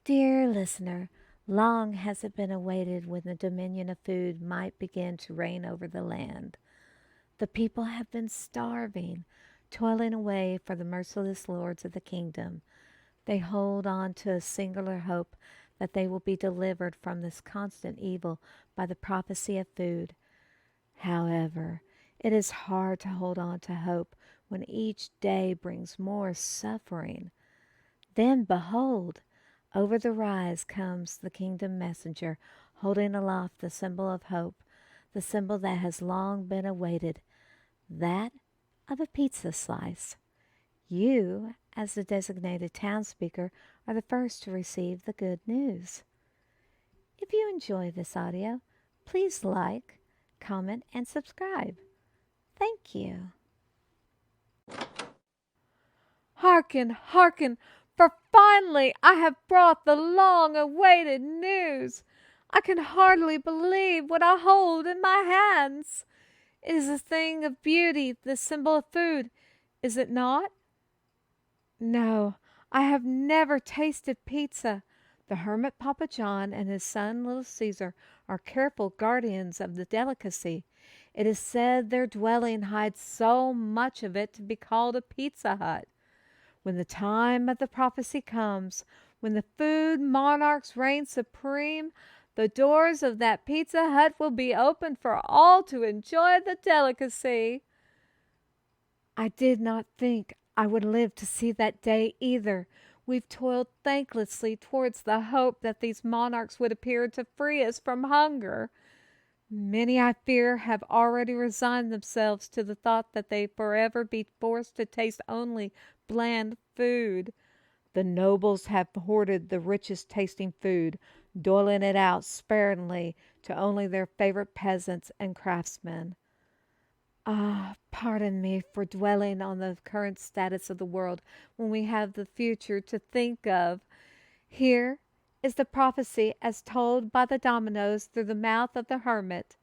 Dear listener, long has it been awaited when the dominion of food might begin to reign over the land. The people have been starving, toiling away for the merciless lords of the kingdom. They hold on to a singular hope that they will be delivered from this constant evil by the prophecy of food. However, it is hard to hold on to hope when each day brings more suffering. Then behold, over the rise comes the kingdom messenger, holding aloft the symbol of hope, the symbol that has long been awaited, that of a pizza slice. You, as the designated townspeaker, are the first to receive the good news. If you enjoy this audio, please like, comment, and subscribe. Thank you. Hearken, hearken, for finally I have brought the long-awaited news. I can hardly believe what I hold in my hands. It is a thing of beauty, the symbol of food, is it not? No, I have never tasted pizza. The hermit Papa John and his son Little Caesar are careful guardians of the delicacy. It is said their dwelling hides so much of it to be called a pizza hut. When the time of the prophecy comes, when the food monarchs reign supreme, the doors of that pizza hut will be open for all to enjoy the delicacy. I did not think I would live to see that day either. We've toiled thanklessly towards the hope that these monarchs would appear to free us from hunger. Many, I fear, have already resigned themselves to the thought that they forever be forced to taste only bland food. The nobles have hoarded the richest tasting food, doling it out sparingly to only their favorite peasants and craftsmen. Ah, pardon me for dwelling on the current status of the world when we have the future to think of. Here is the prophecy as told by the dominoes through the mouth of the hermit.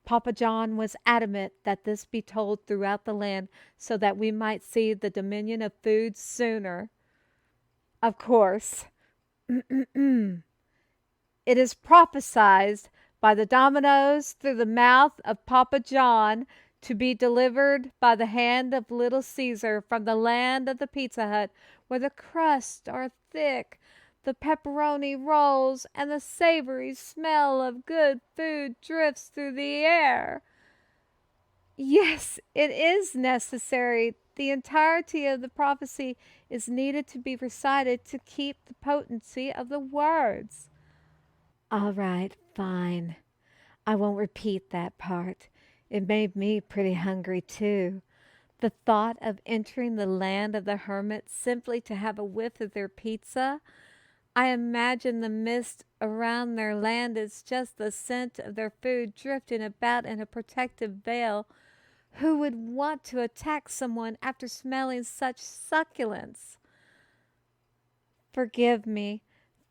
Papa John was adamant that this be told throughout the land so that we might see the dominion of food sooner. Of course, it is prophesied by the dominoes through the mouth of Papa John to be delivered by the hand of Little Caesar from the land of the Pizza Hut, where the crusts are thick, the pepperoni rolls, and the savory smell of good food drifts through the air. Yes, it is necessary. The entirety of the prophecy is needed to be recited to keep the potency of the words. All right, fine. I won't repeat that part. It made me pretty hungry, too. The thought of entering the land of the hermits simply to have a whiff of their pizza. I imagine the mist around their land is just the scent of their food drifting about in a protective veil. Who would want to attack someone after smelling such succulence? Forgive me.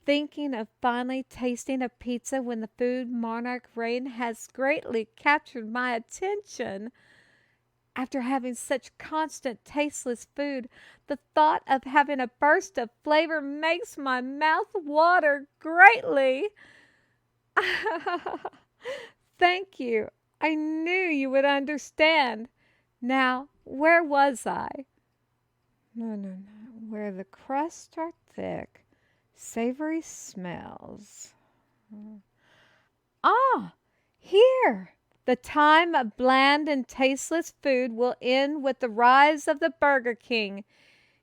Thinking of finally tasting a pizza when the food monarch reign has greatly captured my attention. After having such constant tasteless food, the thought of having a burst of flavor makes my mouth water greatly. Thank you. I knew you would understand. Now, where was I? No. Where the crusts are thick, savory smells. Ah, here! The time of bland and tasteless food will end with the rise of the Burger King.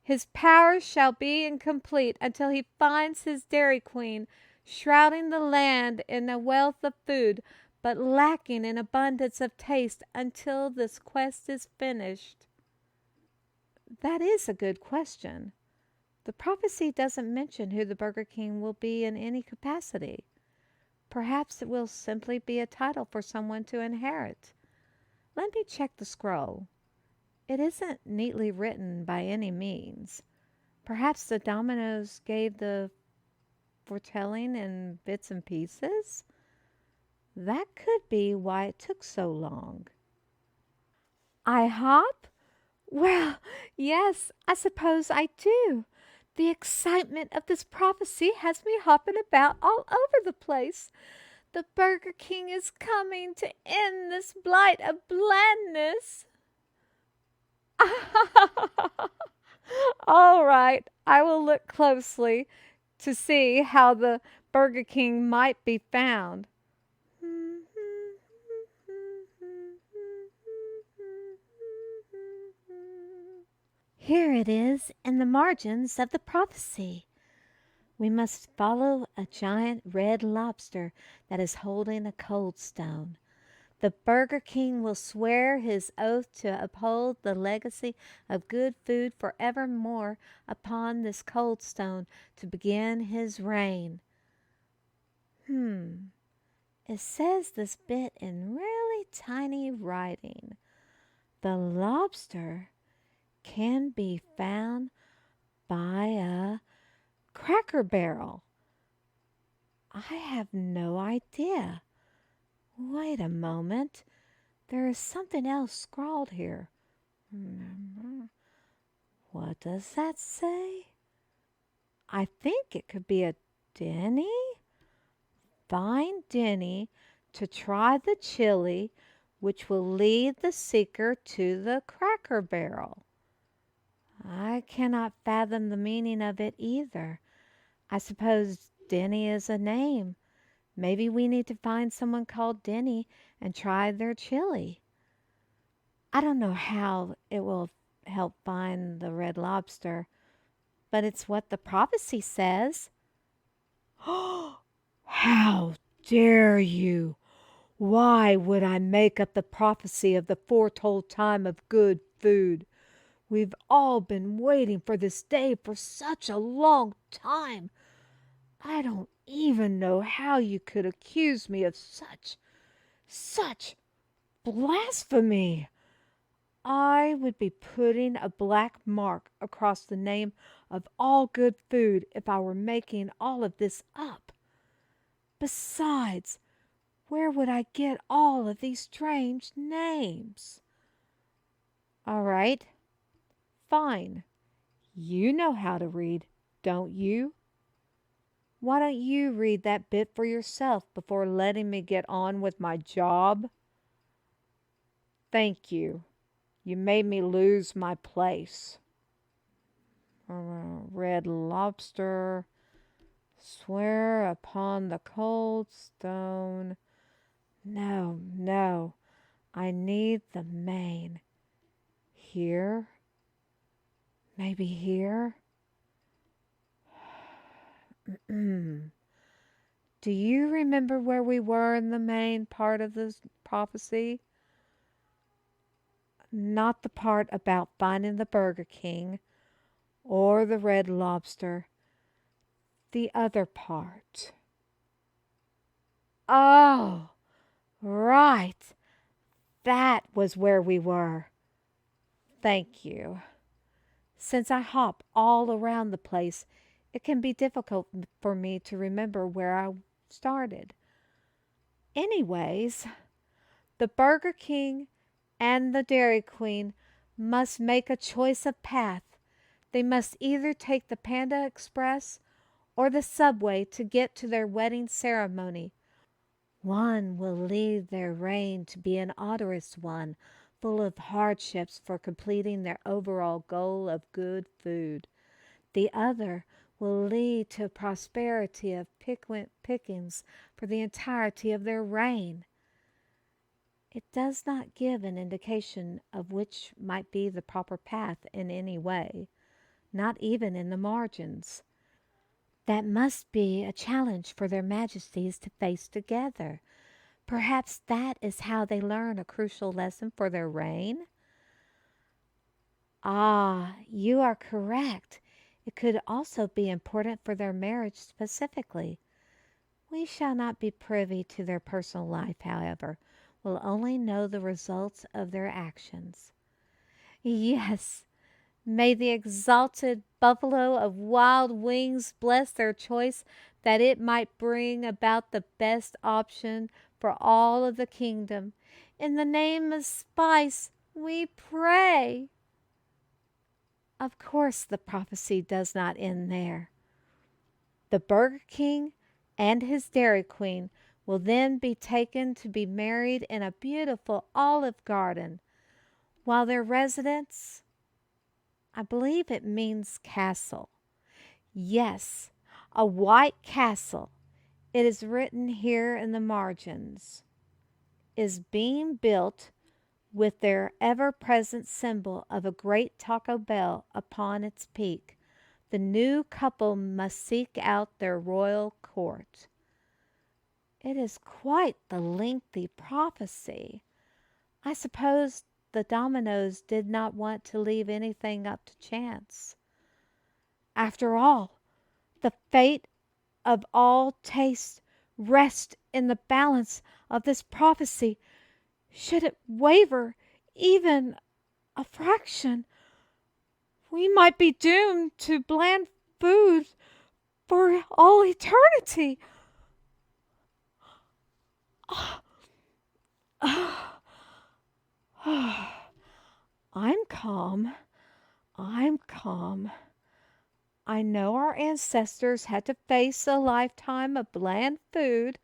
His power shall be incomplete until he finds his Dairy Queen, shrouding the land in a wealth of food, but lacking in abundance of taste until this quest is finished. That is a good question. The prophecy doesn't mention who the Burger King will be in any capacity. Perhaps it will simply be a title for someone to inherit. Let me check the scroll. It isn't neatly written by any means. Perhaps the dominoes gave the foretelling in bits and pieces? That could be why it took so long. I hop? Well, yes, I suppose I do. The excitement of this prophecy has me hopping about all over the place. The Burger King is coming to end this blight of blandness. All right, I will look closely to see how the Burger King might be found. Here it is in the margins of the prophecy. We must follow a giant red lobster that is holding a cold stone. The Burger King will swear his oath to uphold the legacy of good food forevermore upon this cold stone to begin his reign. It says this bit in really tiny writing. The lobster can be found by a Cracker Barrel. I have no idea. Wait a moment. There is something else scrawled here. What does that say? I think it could be a Denny. Find Denny to try the chili, which will lead the seeker to the Cracker Barrel. I cannot fathom the meaning of it either. I suppose Denny is a name. Maybe we need to find someone called Denny and try their chili. I don't know how it will help find the red lobster, but it's what the prophecy says. How dare you! Why would I make up the prophecy of the foretold time of good food? We've all been waiting for this day for such a long time. I don't even know how you could accuse me of such blasphemy. I would be putting a black mark across the name of all good food if I were making all of this up. Besides, where would I get all of these strange names? All right, fine. You know how to read, don't you? Why don't you read that bit for yourself before letting me get on with my job? Thank you. You made me lose my place. Red lobster. Swear upon the cold stone. No. I need the main. Here? Maybe here? Do you remember where we were in the main part of this prophecy? Not the part about finding the Burger King or the red lobster. The other part. Oh, right. That was where we were. Thank you. Since I hop all around the place, it can be difficult for me to remember where I started. Anyways, the Burger King and the Dairy Queen must make a choice of path. They must either take the Panda Express or the subway to get to their wedding ceremony. One will lead their reign to be an odorous one, full of hardships for completing their overall goal of good food. The other will lead to prosperity of pickings for the entirety of their reign. It does not give an indication of which might be the proper path in any way, not even in the margins. That must be a challenge for their majesties to face together. Perhaps that is how they learn a crucial lesson for their reign? Ah, you are correct. It could also be important for their marriage specifically. We shall not be privy to their personal life, however. We'll only know the results of their actions. Yes, may the exalted buffalo of wild wings bless their choice, that it might bring about the best option for all of the kingdom. In the name of spice, we pray. Of course, the prophecy does not end there. The Burger King and his Dairy Queen will then be taken to be married in a beautiful olive garden, while their residence, I believe it means castle. Yes, a white castle, it is written here in the margins, is being built with their ever-present symbol of a great Taco Bell upon its peak. The new couple must seek out their royal court. It is quite the lengthy prophecy. I suppose the dominoes did not want to leave anything up to chance. After all, the fate of all taste rests in the balance of this prophecy. Should it waver even a fraction, we might be doomed to bland food for all eternity. I'm calm. I'm calm. I know our ancestors had to face a lifetime of bland food.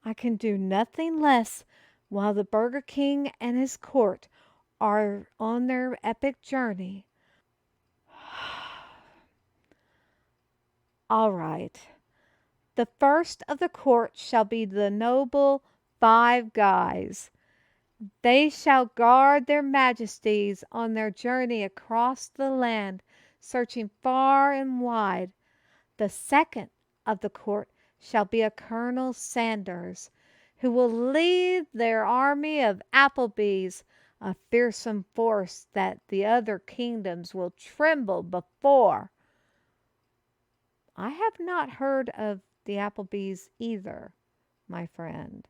I can do nothing less while the Burger King and his court are on their epic journey. All right. The first of the court shall be the noble Five Guys. They shall guard their majesties on their journey across the land, searching far and wide. The second of the court shall be a Colonel Sanders, who will lead their army of Applebees, a fearsome force that the other kingdoms will tremble before. I have not heard of the Applebees either, my friend.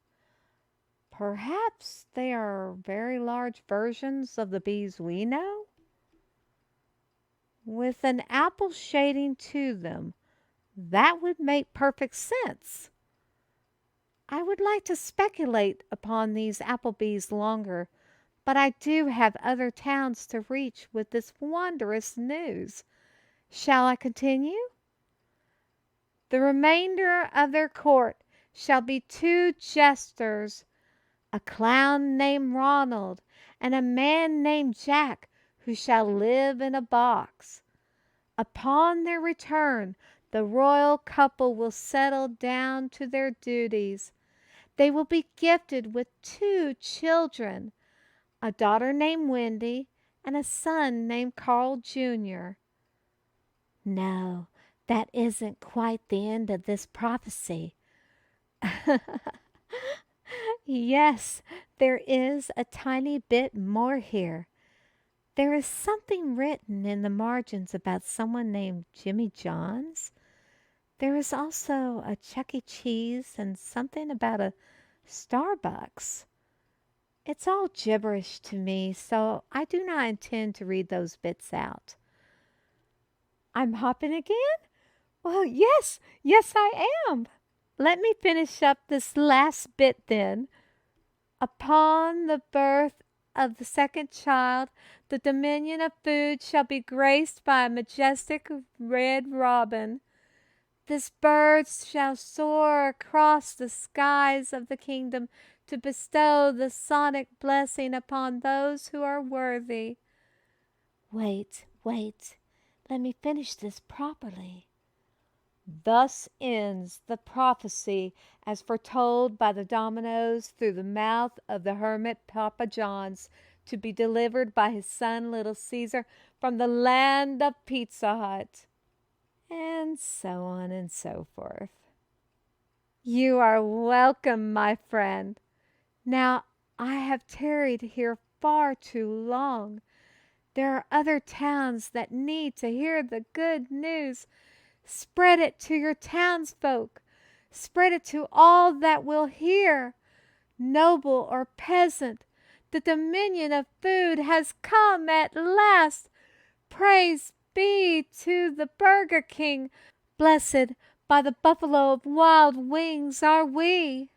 Perhaps they are very large versions of the bees we know? With an apple shading to them, that would make perfect sense. I would like to speculate upon these Applebees longer, but I do have other towns to reach with this wondrous news. Shall I continue? The remainder of their court shall be two jesters, a clown named Ronald, and a man named Jack, who shall live in a box. Upon their return, the royal couple will settle down to their duties. They will be gifted with two children, a daughter named Wendy and a son named Carl Jr. No, that isn't quite the end of this prophecy. Yes, there is a tiny bit more here. There is something written in the margins about someone named Jimmy Johns. There is also a Chuck E. Cheese and something about a Starbucks. It's all gibberish to me, so I do not intend to read those bits out. I'm hopping again? Well, yes, I am. Let me finish up this last bit then. Upon the birth of the second child, the dominion of food shall be graced by a majestic red robin. This bird shall soar across the skies of the kingdom to bestow the sonic blessing upon those who are worthy. Wait. Let me finish this properly. Thus ends the prophecy as foretold by the dominoes through the mouth of the hermit Papa John's, to be delivered by his son Little Caesar from the land of Pizza Hut. And so on and so forth. You are welcome, my friend. Now, I have tarried here far too long. There are other towns that need to hear the good news. Spread it to your townsfolk. Spread it to all that will hear. Noble or peasant, the dominion of food has come at last. Praise be to the Burger King. Blessed by the buffalo of wild wings are we.